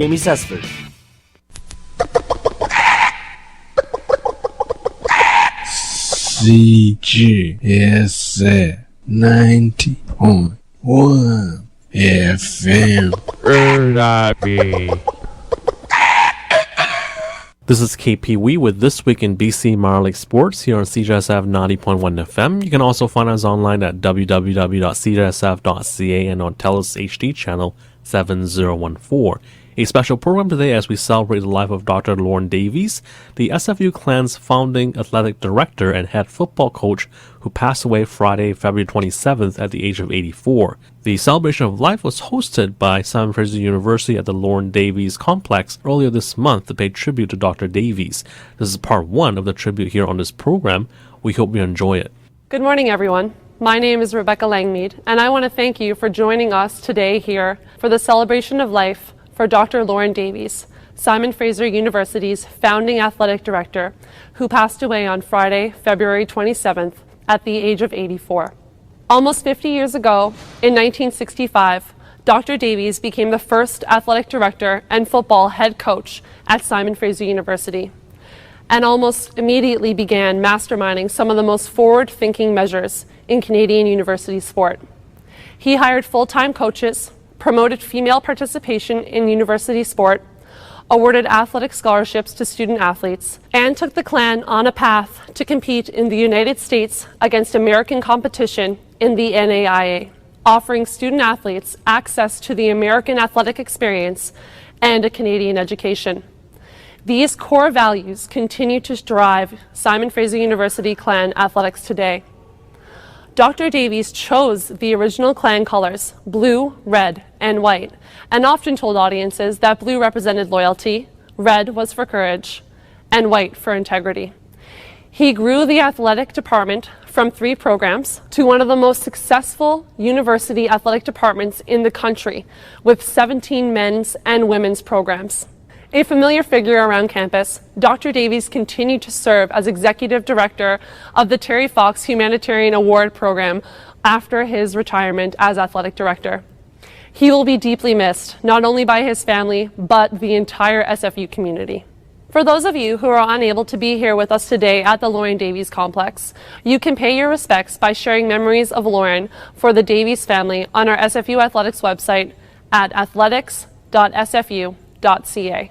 Jamie Sesford. CGSA 90.1 FM. This is KPW with This Week in BC Minor League Sports here on CJSF 90.1 FM. You can also find us online at www.cjsf.ca and on TELUS HD channel 7014. A special program today as we celebrate the life of Dr. Lorne Davies, the SFU Clan's founding athletic director and head football coach who passed away Friday, February 27th at the age of 84. The celebration of life was hosted by Simon Fraser University at the Lorne Davies complex earlier this month to pay tribute to Dr. Davies. This is part one of the tribute here on this program. We hope you enjoy it. Good morning, everyone. My name is Rebecca Langmead, and I want to thank you for joining us today here for the celebration of life for Dr. Lorne Davies, Simon Fraser University's founding athletic director, who passed away on Friday, February 27th at the age of 84. Almost 50 years ago, in 1965, Dr. Davies became the first athletic director and football head coach at Simon Fraser University, and almost immediately began masterminding some of the most forward-thinking measures in Canadian university sport. He hired full-time coaches, promoted female participation in university sport, awarded athletic scholarships to student athletes, and took the Clan on a path to compete in the United States against American competition in the NAIA, offering student athletes access to the American athletic experience and a Canadian education. These core values continue to drive Simon Fraser University Clan athletics today. Dr. Davies chose the original Clan colors, blue, red, and white, and often told audiences that blue represented loyalty, red was for courage, and white for integrity. He grew the athletic department from 3 programs to one of the most successful university athletic departments in the country, with 17 men's and women's programs. A familiar figure around campus, Dr. Davies continued to serve as executive director of the Terry Fox Humanitarian Award Program after his retirement as athletic director. He will be deeply missed, not only by his family, but the entire SFU community. For those of you who are unable to be here with us today at the Lorne Davies complex, you can pay your respects by sharing memories of Lorne for the Davies family on our SFU Athletics website at athletics.sfu.ca.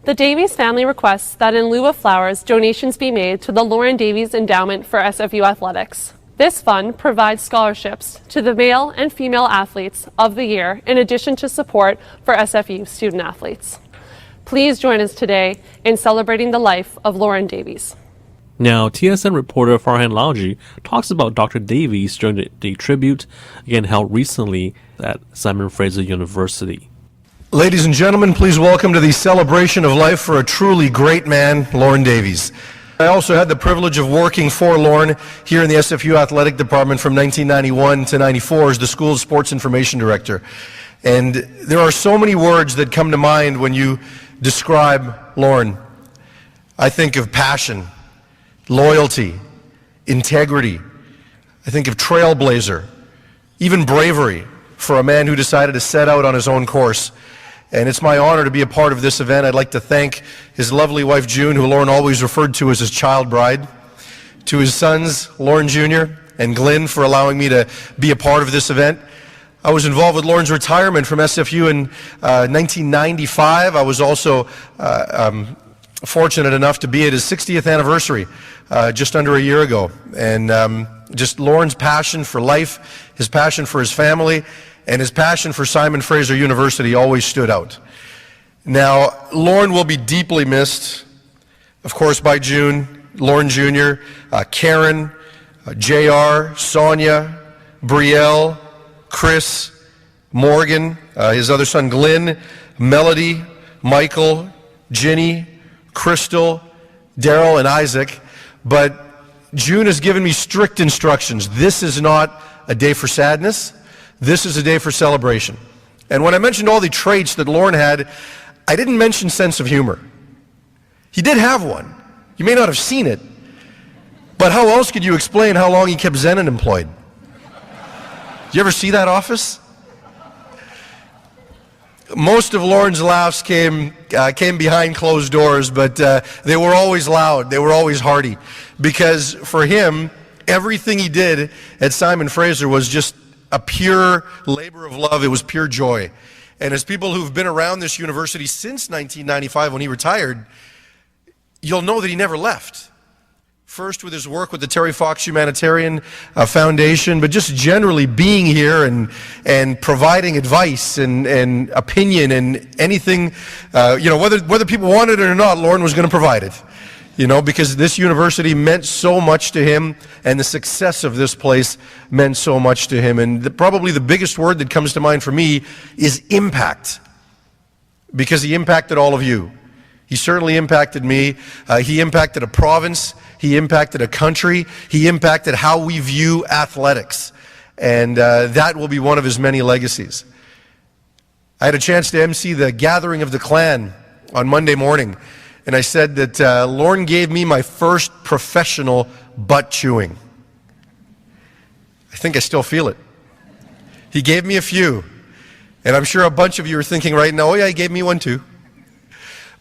The Davies family requests that in lieu of flowers, donations be made to the Lorne Davies Endowment for SFU Athletics. This fund provides scholarships to the male and female athletes of the year, in addition to support for SFU student athletes. Please join us today in celebrating the life of Lorne Davies. Now, TSN reporter Farhan Lauji talks about Dr. Davies during the tribute, again held recently at Simon Fraser University. Ladies and gentlemen, please welcome to the celebration of life for a truly great man, Lorne Davies. I also had the privilege of working for Lorne here in the SFU Athletic Department from 1991 to 94 as the school's sports information director. And there are so many words that come to mind when you describe Lorne. I think of passion, loyalty, integrity. I think of trailblazer, even bravery for a man who decided to set out on his own course. And it's my honor to be a part of this event. I'd like to thank his lovely wife, June, who Lorne always referred to as his child bride, to his sons, Lorne Jr. and Glenn, for allowing me to be a part of this event. I was involved with Lorne's retirement from SFU in 1995. I was also fortunate enough to be at his 60th anniversary just under a year ago. And just Lorne's passion for life, his passion for his family, and his passion for Simon Fraser University always stood out. Now, Lorne will be deeply missed, of course, by June, Lorne Jr., Karen, JR, Sonia, Brielle, Chris, Morgan, his other son Glenn, Melody, Michael, Ginny, Crystal, Daryl, and Isaac. But June has given me strict instructions. This is not a day for sadness. This is a day for celebration. And when I mentioned all the traits that Lorne had, I didn't mention sense of humor. He did have one. You may not have seen it, but how else could you explain how long he kept Zenon employed? Did you ever see that office? Most of Lorne's laughs came behind closed doors, but they were always loud. They were always hearty, because for him, everything he did at Simon Fraser was just a pure labor of love. It was pure joy. And as people who've been around this university since 1995 when he retired, you'll know that he never left. First with his work with the Terry Fox Humanitarian Foundation, but just generally being here and providing advice and opinion and anything, whether people wanted it or not, Lorne was going to provide it. Because this university meant so much to him, and the success of this place meant so much to him. And probably the biggest word that comes to mind for me is impact, because he impacted all of you. He certainly impacted me. He impacted a province. He impacted a country. He impacted how we view athletics. And that will be one of his many legacies. I had a chance to MC the gathering of the clan on Monday morning. And I said that Lorne gave me my first professional butt chewing. I think I still feel it. He gave me a few. And I'm sure a bunch of you are thinking right now, oh yeah, he gave me one too.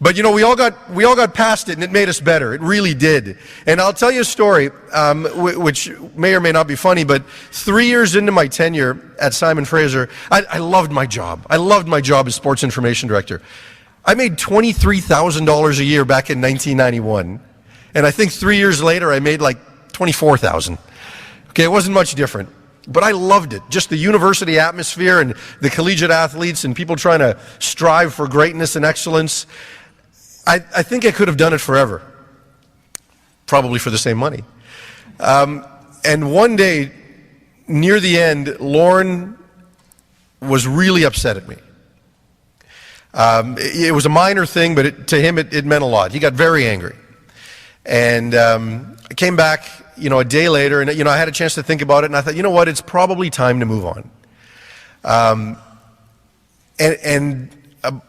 But we all got past it, and it made us better. It really did. And I'll tell you a story, which may or may not be funny, but 3 years into my tenure at Simon Fraser, I loved my job. I loved my job as sports information director. I made $23,000 a year back in 1991. And I think 3 years later, I made like $24,000. Okay, it wasn't much different. But I loved it. Just the university atmosphere and the collegiate athletes and people trying to strive for greatness and excellence. I think I could have done it forever, probably for the same money. And one day, near the end, Lorne was really upset at me. It was a minor thing, but to him it meant a lot. He got very angry. And I came back, a day later, and I had a chance to think about it, and I thought, you know what, it's probably time to move on. And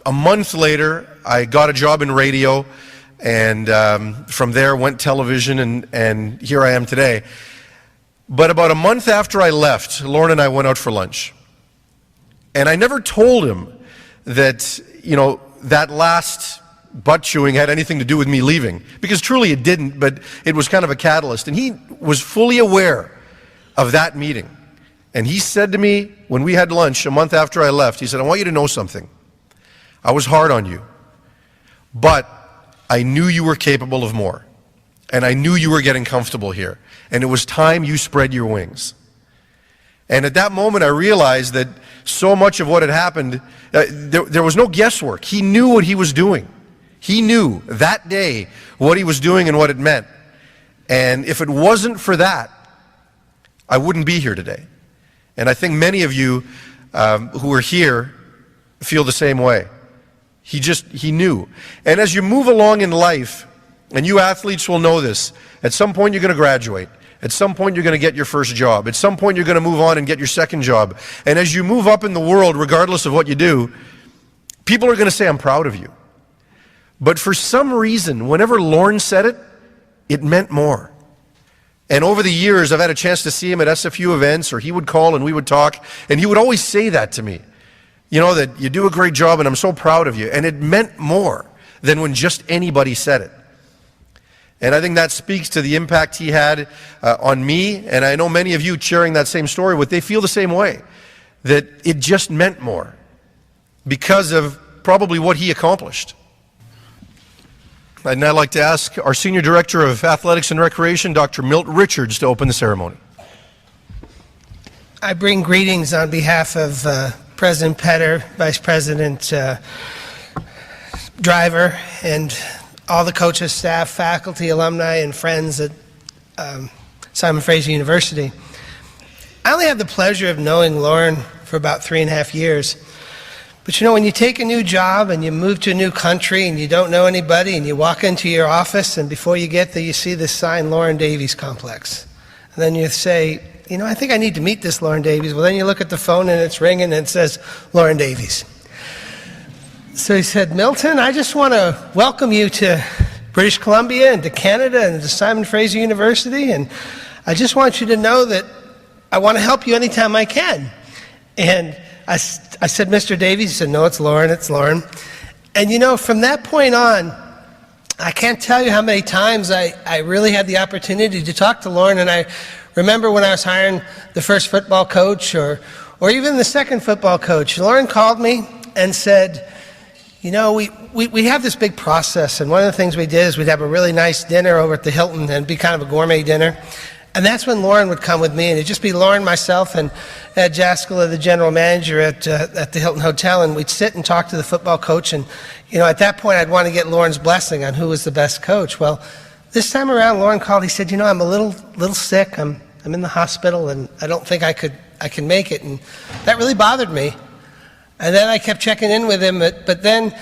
a month later, I got a job in radio, and from there went television, and here I am today. But about a month after I left, Lorne and I went out for lunch. And I never told him that, that last butt chewing had anything to do with me leaving, because truly it didn't, but it was kind of a catalyst. And he was fully aware of that meeting. And he said to me when we had lunch a month after I left, he said, I want you to know something. I was hard on you, but I knew you were capable of more, and I knew you were getting comfortable here, and it was time you spread your wings. And at that moment, I realized that so much of what had happened, there was no guesswork. He knew what he was doing. He knew that day what he was doing and what it meant. And if it wasn't for that, I wouldn't be here today. And I think many of you who are here feel the same way. He knew. And as you move along in life, and you athletes will know this, at some point you're going to graduate. At some point you're going to get your first job. At some point you're going to move on and get your second job. And as you move up in the world, regardless of what you do, people are going to say, I'm proud of you. But for some reason, whenever Lorne said it, it meant more. And over the years, I've had a chance to see him at SFU events, or he would call and we would talk, and he would always say that to me. That you do a great job and I'm so proud of you. And it meant more than when just anybody said it. And I think that speaks to the impact he had on me. And I know many of you sharing that same story, they feel the same way. That it just meant more because of probably what he accomplished. I'd now like to ask our Senior Director of Athletics and Recreation, Dr. Milt Richards, to open the ceremony. I bring greetings on behalf of President Petter, Vice President Driver, and all the coaches, staff, faculty, alumni, and friends at Simon Fraser University. I only had the pleasure of knowing Lorne for about 3.5 years. But when you take a new job and you move to a new country and you don't know anybody and you walk into your office and before you get there you see this sign, Lorne Davies Complex. And then you say, I think I need to meet this Lorne Davies. Well, then you look at the phone and it's ringing and it says, Lorne Davies. So he said, Milton, I just want to welcome you to British Columbia and to Canada and to Simon Fraser University. And I just want you to know that I want to help you anytime I can. And I said, Mr. Davies? He said, no, it's Lorne, it's Lorne. And from that point on, I can't tell you how many times I really had the opportunity to talk to Lorne. And I remember when I was hiring the first football coach or even the second football coach, Lorne called me and said, we have this big process, and one of the things we did is we'd have a really nice dinner over at the Hilton, and it'd be kind of a gourmet dinner. And that's when Lorne would come with me, and it'd just be Lorne, myself, and Ed Jaskula, the general manager at the Hilton Hotel, and we'd sit and talk to the football coach. And at that point, I'd want to get Lorne's blessing on who was the best coach. Well, this time around, Lorne called. He said, I'm a little sick. I'm in the hospital, and I don't think I can make it. And that really bothered me. And then I kept checking in with him, but then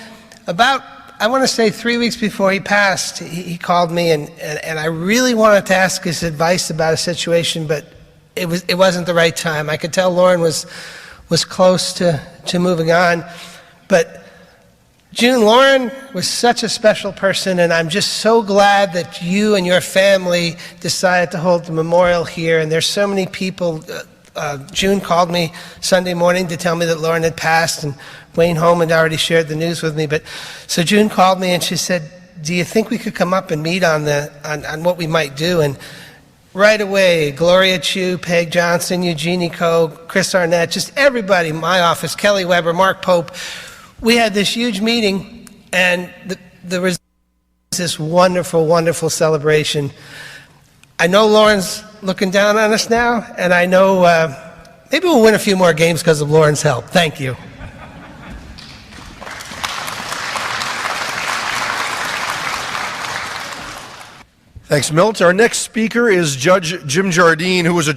about, I want to say 3 weeks before he passed, he called me, and I really wanted to ask his advice about a situation, but it wasn't the right time. I could tell Lorne was close to moving on. But June, Lorne was such a special person, and I'm just so glad that you and your family decided to hold the memorial here, and there's so many people. June called me Sunday morning to tell me that Lorne had passed, and Wayne Holm had already shared the news with me. So June called me and she said, do you think we could come up and meet on what we might do? And right away, Gloria Chu, Peg Johnson, Eugenie Coe, Chris Arnett, just everybody in my office, Kelly Weber, Mark Pope, we had this huge meeting, and there was this wonderful, wonderful celebration. I know Lorne's looking down on us now, and I know maybe we'll win a few more games because of Lorne's help. Thank you. Thanks, Milt. Our next speaker is Judge Jim Jardine, who was a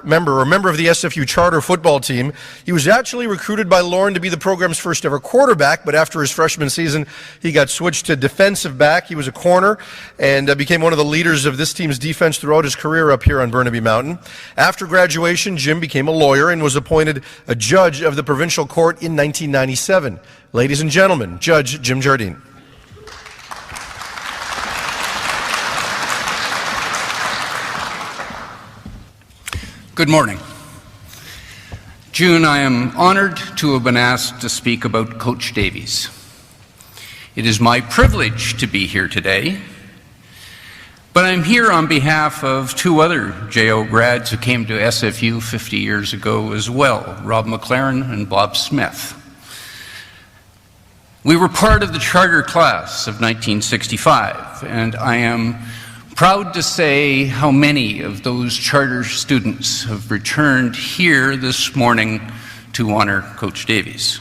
member of the SFU charter football team. He was actually recruited by Lorne to be the program's first ever quarterback, but after his freshman season, he got switched to defensive back. He was a corner and became one of the leaders of this team's defense throughout his career up here on Burnaby Mountain. After graduation, Jim became a lawyer and was appointed a judge of the provincial court in 1997. Ladies and gentlemen, Judge Jim Jardine. Good morning. June, I am honored to have been asked to speak about Coach Davies. It is my privilege to be here today, but I'm here on behalf of two other JO grads who came to SFU 50 years ago as well, Rob McLaren and Bob Smith. We were part of the charter class of 1965, and I am proud to say how many of those charter students have returned here this morning to honor Coach Davies.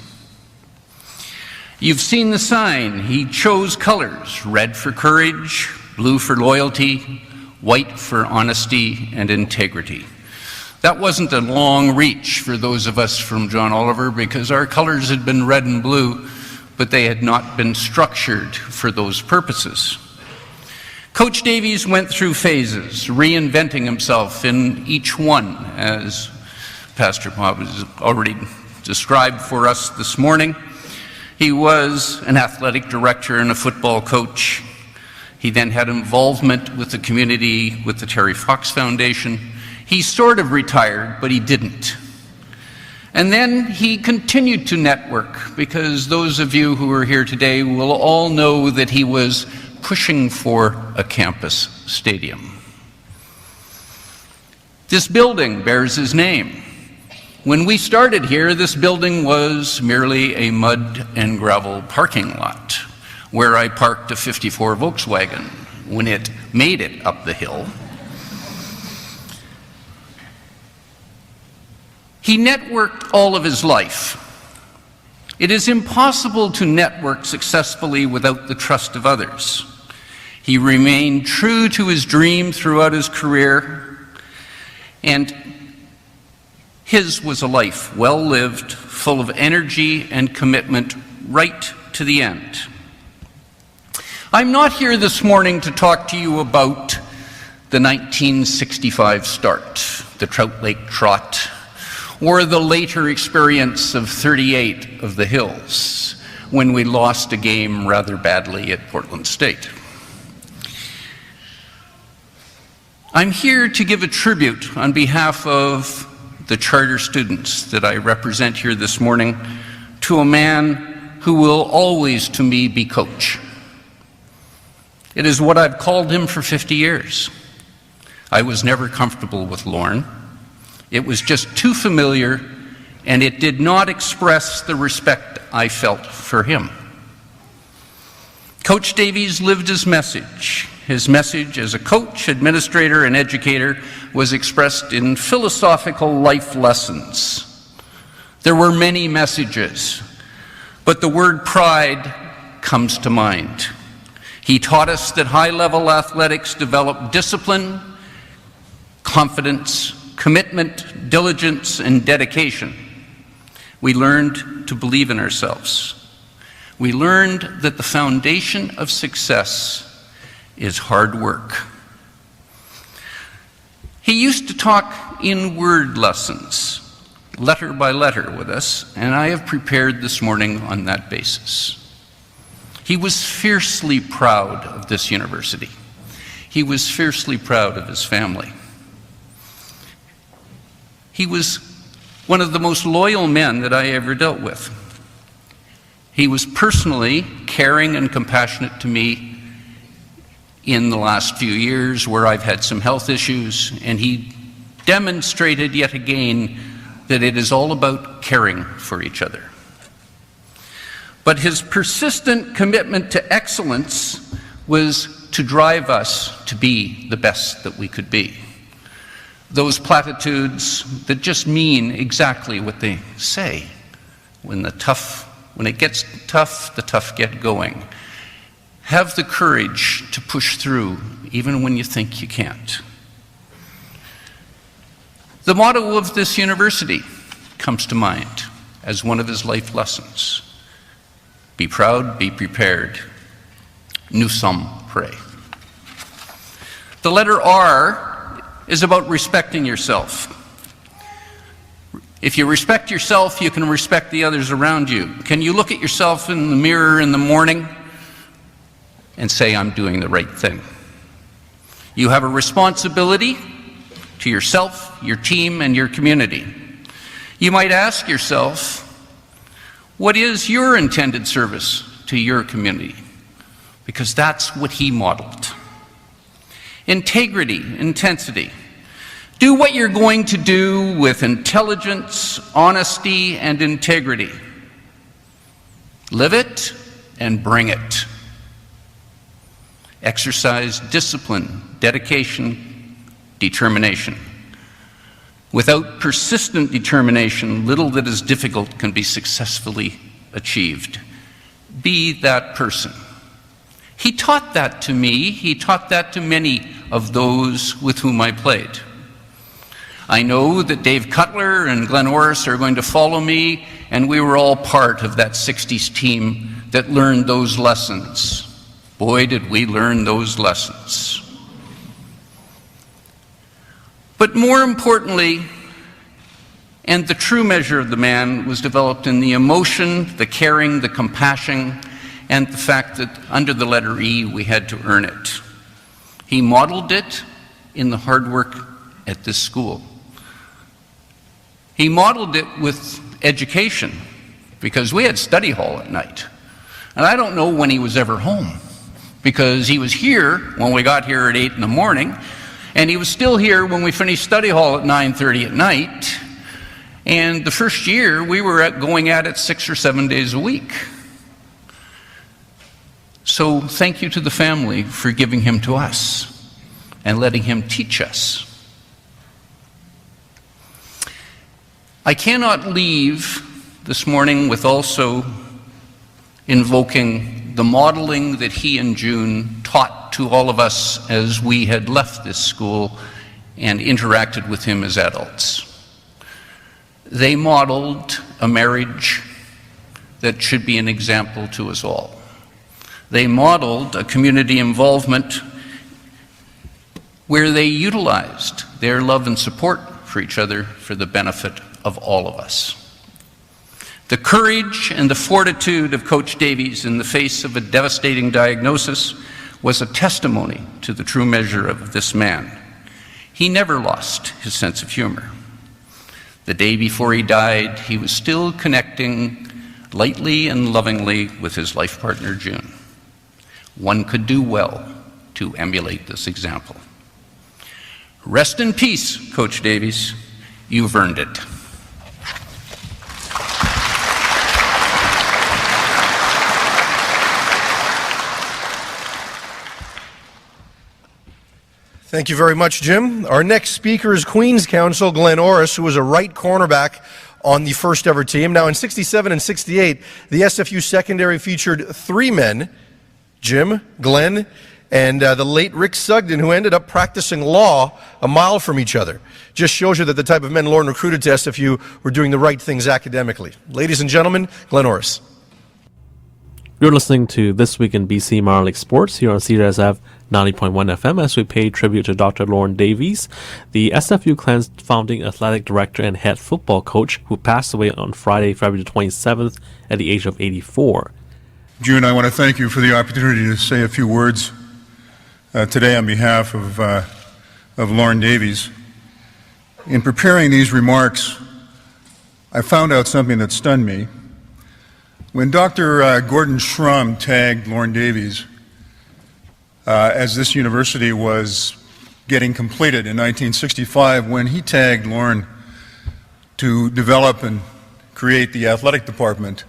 You've seen the sign. He chose colors: red for courage, blue for loyalty, white for honesty and integrity. That wasn't a long reach for those of us from John Oliver, because our colors had been red and blue, but they had not been structured for those purposes. Coach Davies went through phases, reinventing himself in each one, as Pastor Bob has already described for us this morning. He was an athletic director and a football coach. He then had involvement with the community, with the Terry Fox Foundation. He sort of retired, but he didn't. And then he continued to network, because those of you who are here today will all know that he was pushing for a campus stadium. This building bears his name. When we started here, this building was merely a mud and gravel parking lot where I parked a '54 Volkswagen when it made it up the hill. He networked all of his life. It is impossible to network successfully without the trust of others. He remained true to his dream throughout his career, and his was a life well lived, full of energy and commitment right to the end. I'm not here this morning to talk to you about the 1965 start, the Trout Lake Trot, or the later experience of 38 of the Hills, when we lost a game rather badly at Portland State. I'm here to give a tribute on behalf of the charter students that I represent here this morning to a man who will always to me be coach. It is what I've called him for 50 years. I was never comfortable with Lorne. It was just too familiar, and it did not express the respect I felt for him. Coach Davies lived his message. His message as a coach, administrator, and educator was expressed in philosophical life lessons. There were many messages, but the word pride comes to mind. He taught us that high-level athletics develop discipline, confidence, commitment, diligence, and dedication. We learned to believe in ourselves. We learned that the foundation of success is hard work. He used to talk in word lessons, letter by letter with us, and I have prepared this morning on that basis. He was fiercely proud of this university. He was fiercely proud of his family. He was one of the most loyal men that I ever dealt with. He was personally caring and compassionate to me in the last few years where I've had some health issues, and he demonstrated yet again that it is all about caring for each other. But his persistent commitment to excellence was to drive us to be the best that we could be. Those platitudes that just mean exactly what they say. When it gets tough, the tough get going. Have the courage to push through even when you think you can't. The motto of this university comes to mind as one of his life lessons. Be proud, be prepared. Nous sommes prêts. The letter R is about respecting yourself. If you respect yourself, you can respect the others around you. Can you look at yourself in the mirror in the morning and say, I'm doing the right thing? You have a responsibility to yourself, your team, and your community. You might ask yourself, what is your intended service to your community? Because that's what he modeled. Integrity, intensity. Do what you're going to do with intelligence, honesty, and integrity. Live it and bring it. Exercise discipline, dedication, determination. Without persistent determination, little that is difficult can be successfully achieved. Be that person. He taught that to me. He taught that to many of those with whom I played. I know that Dave Cutler and Glenn Orris are going to follow me, and we were all part of that 60s team that learned those lessons. Boy, did we learn those lessons. But more importantly, and the true measure of the man was developed in the emotion, the caring, the compassion, and the fact that under the letter E, we had to earn it. He modeled it in the hard work at this school. He modeled it with education, because we had study hall at night. And I don't know when he was ever home, because he was here when we got here at 8 in the morning, and he was still here when we finished study hall at 9:30 at night. And the first year, we were going at it 6 or 7 days a week. So thank you to the family for giving him to us and letting him teach us. I cannot leave this morning with also invoking the modeling that he and June taught to all of us as we had left this school and interacted with him as adults. They modeled a marriage that should be an example to us all. They modeled a community involvement where they utilized their love and support for each other for the benefit of all of us. The courage and the fortitude of Coach Davies in the face of a devastating diagnosis was a testimony to the true measure of this man. He never lost his sense of humor. The day before he died, he was still connecting lightly and lovingly with his life partner, June. One could do well to emulate this example. Rest in peace, Coach Davies. You've earned it. Thank you very much, Jim. Our next speaker is Queen's Counsel Glenn Orris, who was a right cornerback on the first ever team. Now, in 67 and 68, the SFU secondary featured three men, Jim, Glenn, and the late Rick Sugden, who ended up practicing law a mile from each other. Just shows you that the type of men Lorne recruited to SFU were doing the right things academically. Ladies and gentlemen, Glenn Orris. You're listening to This Week in BC Minor League Sports here on CRSF 90.1 FM as we pay tribute to Dr. Lorne Davies, the SFU Clan's founding athletic director and head football coach who passed away on Friday, February 27th at the age of 84. June, I want to thank you for the opportunity to say a few words today on behalf of Lorne Davies. In preparing these remarks, I found out something that stunned me. When Dr. Gordon Schrum tagged Lorne Davies as this university was getting completed in 1965, when he tagged Lorne to develop and create the athletic department,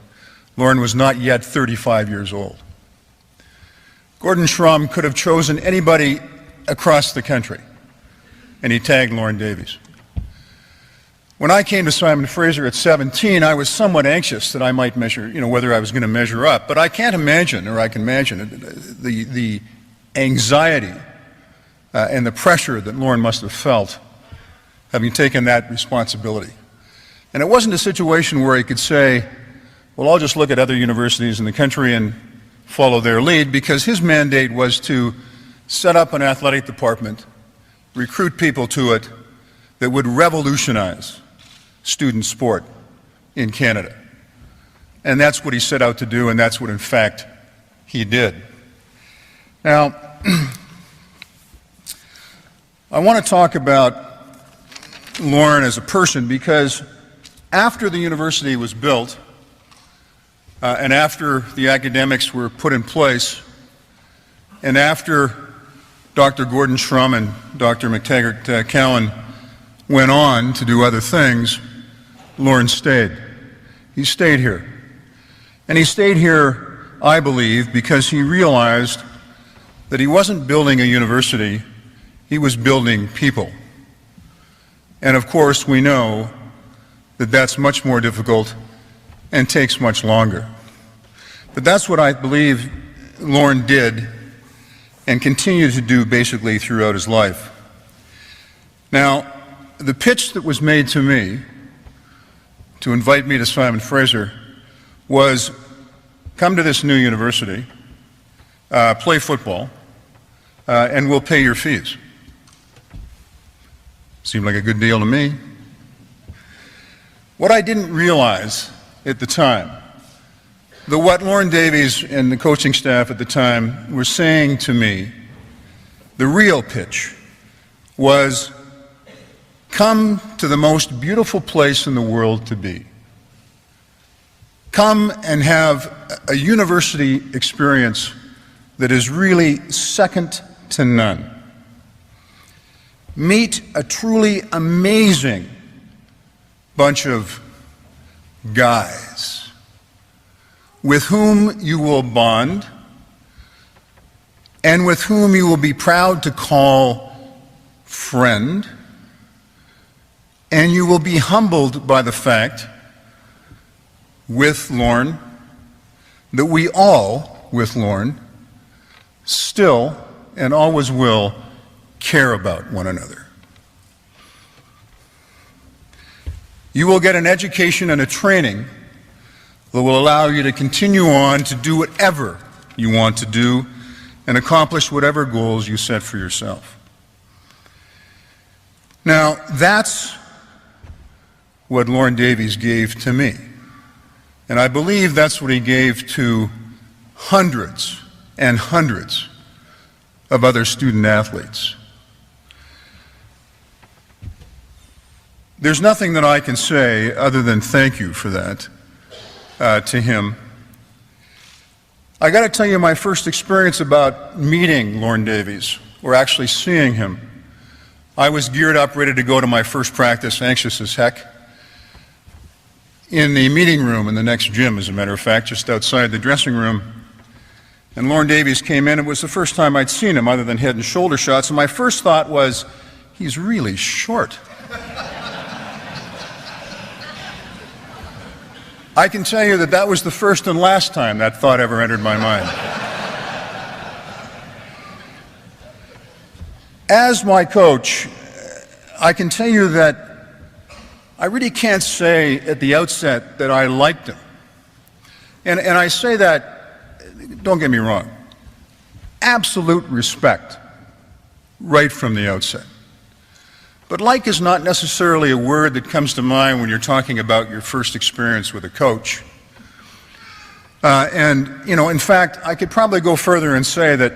Lorne was not yet 35 years old. Gordon Schrum could have chosen anybody across the country, and he tagged Lorne Davies. When I came to Simon Fraser at 17, I was somewhat anxious that I might measure, whether I was going to measure up. But I can't imagine, or I can imagine, the anxiety and the pressure that Lorne must have felt having taken that responsibility. And it wasn't a situation where he could say, well, I'll just look at other universities in the country and follow their lead, because his mandate was to set up an athletic department, recruit people to it that would revolutionize student sport in Canada. And that's what he set out to do, and that's what, in fact, he did. Now, I want to talk about Lorne as a person, because after the university was built, and after the academics were put in place, and after Dr. Gordon Schrum and Dr. McTaggart Cowan went on to do other things, Lorne stayed. He stayed here. And he stayed here, I believe, because he realized that he wasn't building a university, he was building people. And of course, we know that that's much more difficult and takes much longer. But that's what I believe Lorne did and continued to do basically throughout his life. Now, the pitch that was made to me to invite me to Simon Fraser was, come to this new university, play football, and we'll pay your fees. Seemed like a good deal to me. What I didn't realize at the time, that what Lorne Davies and the coaching staff at the time were saying to me, the real pitch, was, come to the most beautiful place in the world to be. Come and have a university experience that is really second to none. Meet a truly amazing bunch of guys with whom you will bond and with whom you will be proud to call friend, and you will be humbled by the fact with Lorne that we all, with Lorne, still and always will care about one another. You will get an education and a training that will allow you to continue on to do whatever you want to do and accomplish whatever goals you set for yourself. Now, that's what Lorne Davies gave to me. And I believe that's what he gave to hundreds and hundreds of other student athletes. There's nothing that I can say other than thank you for that to him. I got to tell you, my first experience about meeting Lorne Davies, or actually seeing him, I was geared up, ready to go to my first practice, anxious as heck, in the meeting room in the next gym, as a matter of fact, just outside the dressing room. And Lorne Davies came in. It was the first time I'd seen him other than head and shoulder shots, and my first thought was, he's really short. I can tell you that that was the first and last time that thought ever entered my mind. As my coach, I can tell you that I really can't say at the outset that I liked him. And I say that, don't get me wrong, absolute respect right from the outset. But like is not necessarily a word that comes to mind when you're talking about your first experience with a coach. In fact, I could probably go further and say that,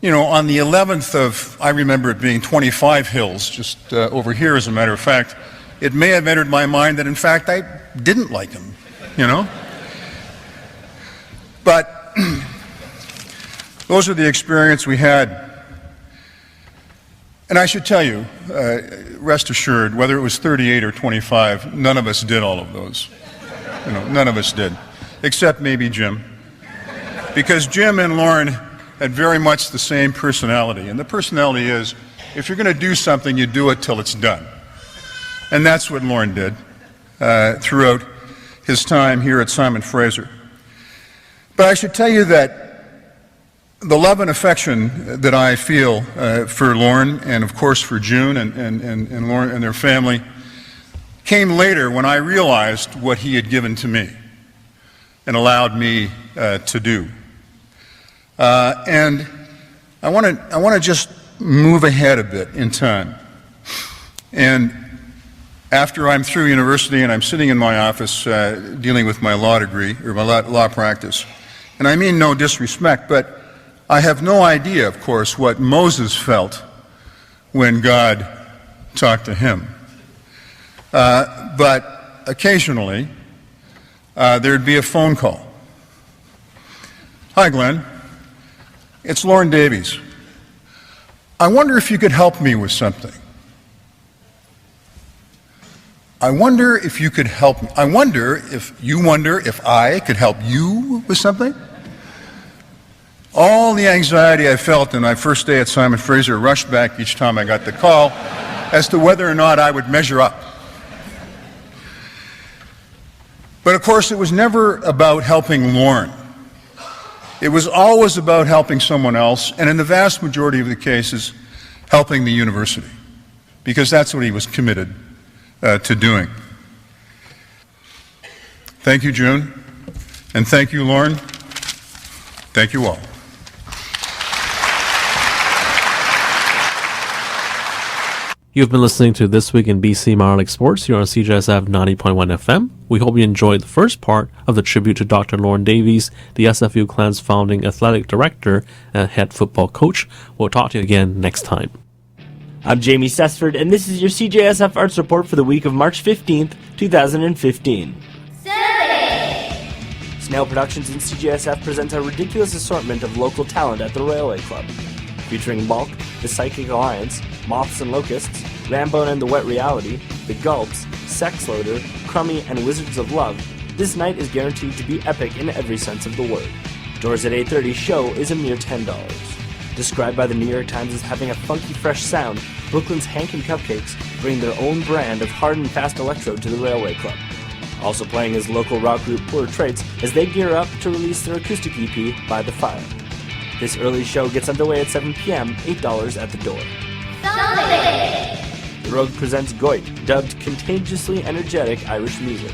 on the 11th of, I remember it being 25 Hills, just over here as a matter of fact, it may have entered my mind that in fact I didn't like him, But those are the experience we had. And I should tell you, rest assured, whether it was 38 or 25, none of us did all of those. None of us did, except maybe Jim. Because Jim and Lorne had very much the same personality. And the personality is, if you're going to do something, you do it till it's done. And that's what Lorne did throughout his time here at Simon Fraser. But I should tell you that the love and affection that I feel for Lorne, and of course for June and Lorne and their family, came later when I realized what he had given to me and allowed me to do. And I want to just move ahead a bit in time. And after I'm through university and I'm sitting in my office dealing with my law degree, or my law practice, and I mean no disrespect, but I have no idea, of course, what Moses felt when God talked to him. But occasionally, there'd be a phone call. Hi, Glenn. It's Lorne Davies. I wonder if you could help me with something. I wonder if you could help me. I wonder if I could help you with something? All the anxiety I felt in my first day at Simon Fraser rushed back each time I got the call as to whether or not I would measure up. But of course, it was never about helping Lorne. It was always about helping someone else, and in the vast majority of the cases, helping the university, because that's what he was committed to doing. Thank you, June, and thank you, Lorne. Thank you all. You've been listening to This Week in BC Minor League Sports here on CJSF 90.1 FM. We hope you enjoyed the first part of the tribute to Dr. Lorne Davies, the SFU Clan's founding athletic director and head football coach. We'll talk to you again next time. I'm Jamie Sessford, and this is your CJSF Arts Report for the week of March 15th, 2015. Saturday! Snail Productions and CJSF presents a ridiculous assortment of local talent at the Railway Club. Featuring Bulk, The Psychic Alliance, Moths and Locusts, Rambone and the Wet Reality, The Gulps, Sex Loader, Crummy, and Wizards of Love, this night is guaranteed to be epic in every sense of the word. Doors at 8:30, show is a mere $10. Described by the New York Times as having a funky fresh sound, Brooklyn's Hank and Cupcakes bring their own brand of hard and fast electro to the Railway Club. Also playing is local rock group Poor Traits as they gear up to release their acoustic EP, By the Fire. This early show gets underway at 7 p.m., $8 at the door. Sunday! The Rogue presents Goit, dubbed contagiously energetic Irish music.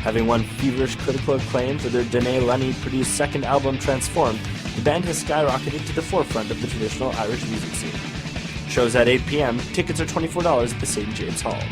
Having won feverish critical acclaim for their Danae Lunny-produced second album, Transformed, the band has skyrocketed to the forefront of the traditional Irish music scene. Shows at 8 p.m., tickets are $24 at the St. James Hall.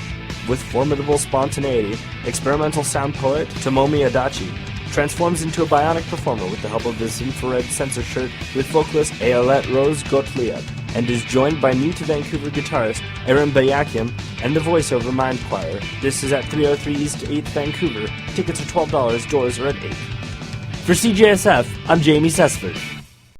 With formidable spontaneity, experimental sound poet Tomomi Adachi transforms into a bionic performer with the help of his infrared sensor shirt with vocalist Ayelet Rose Gottlieb. and is joined by new to Vancouver guitarist Aaron Bayakim and the voiceover Mind Choir. This is at 303 East 8th Vancouver. Tickets are $12, doors are at 8. For CJSF, I'm Jamie Sesford.